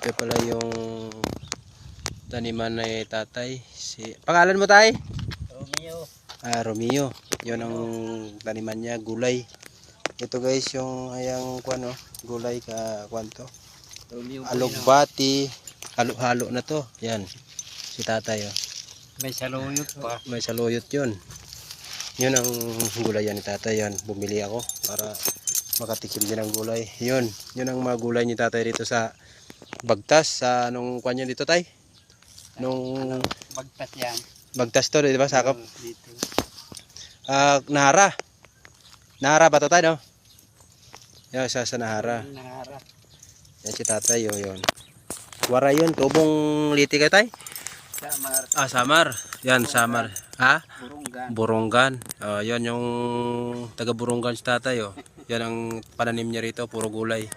Ito pala yung taniman ni tatay. Pangalan mo tay? Romeo. Romeo. Yun ang taniman niya, gulay. Ito guys yung ayang kuan gulay ka kwanto. Alugbati, halo-halo na to. Yan. Si tatay May saluyot pa. May saluyot yun. Yun ang gulay yan ni tatay. Yan. Bumili ako para makatikim din ng gulay. Yun ang mga gulay ni tatay dito sa Bagtas. Sa anong kuan yan dito tay? Nung Bagtas yan. Bagtas to, di ba? Sakop. Dito. Nahara. Nahara ba to tayo, no? Yan, sa Nahara. Nahara. Yan si tatay, yun. Wara yun, tubong liti ka tay? Samar. Samar. Yan, Samar. Ha? Burunggan. Burunggan. Yan yung taga Burunggan si tatay, Yan ang pananim niya rito, puro gulay.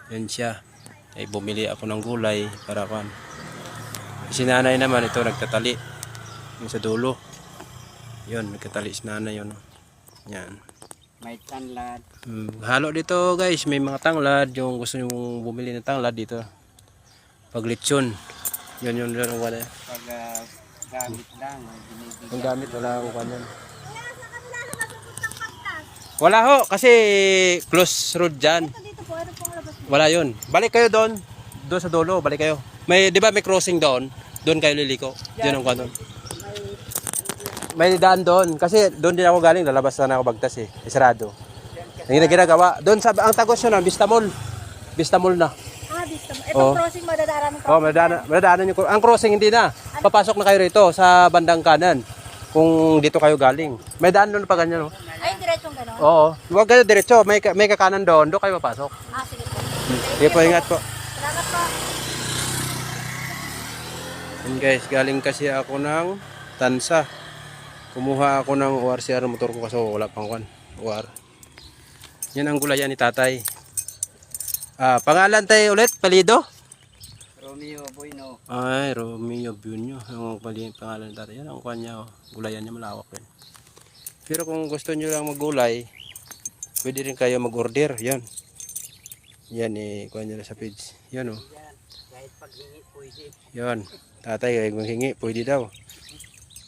Yan siya. Ay bumili ako ng gulay para kan. Si nanay naman ito nagtatali. Yung sa dulo. Yun, nagtatali si nanay yun. Yan. May tanlad. Halo dito guys, may mga tanglad. Yung gusto nyo bumili ng tanglad dito. Pag lechon. Yun yung wala. Pag gamit lang. Binibigyan. Ang gamit, wala akong kanyan. Wala ho, kasi close road dyan. Wala yun. Balik kayo doon. Doon sa dulo, balik kayo. May, di ba may crossing doon? Doon kayo liliko. Yun ang kanon. May daan doon. Kasi doon din ako galing. Lalabas na ako Bagtas eh. Isarado. Yung ginagawa. Doon sa, ang tagos yun Vista Mall. Vista Mall na. Vista Mall. Itong crossing madadaanan mo. Madadaanan yung, ang crossing hindi na. Papasok na kayo rito sa bandang kanan. Kung dito kayo galing. May daan doon pa ganyan. Ay, diretsong gano'n? Oo. Huwag kayo diretso. May kakanan doon. Doon kayo papasok. Sige po. Sige po, ingat po. Salamat po. And guys, galing kasi ako ng Tansa. Kumuha ako ng ORCR motor ko kasi wala pang kwan. OR. Yan ang gulayan ni tatay. Pangalan tayo ulit, palido? Romeo Bueno. Ay, Romeo Bueno. Ang pangalan ni tatay. Yan ang kwan niya. Gulayan niya malawak din. Pero kung gusto niyo lang maggulay, pwede rin kayo mag-order. Yan. Yan kwan niya sa page. Yan Yan. Kahit paghingi pwede. Yan. Tatay, kahit maghingi, pwede daw.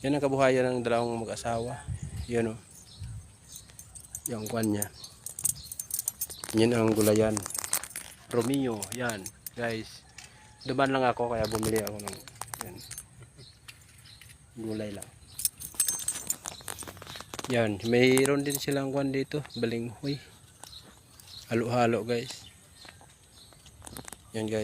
Yan ang kabuhayan ng dalawang mag-asawa. Yan yung kwan niya. Yan ang gulayan. Romeo, yan. Guys, duman lang ako kaya bumili ako ng yan. Gulay lang. Yan, mayroon din silang kwan dito, balinghoy. Halo-halo guys. Yan guys.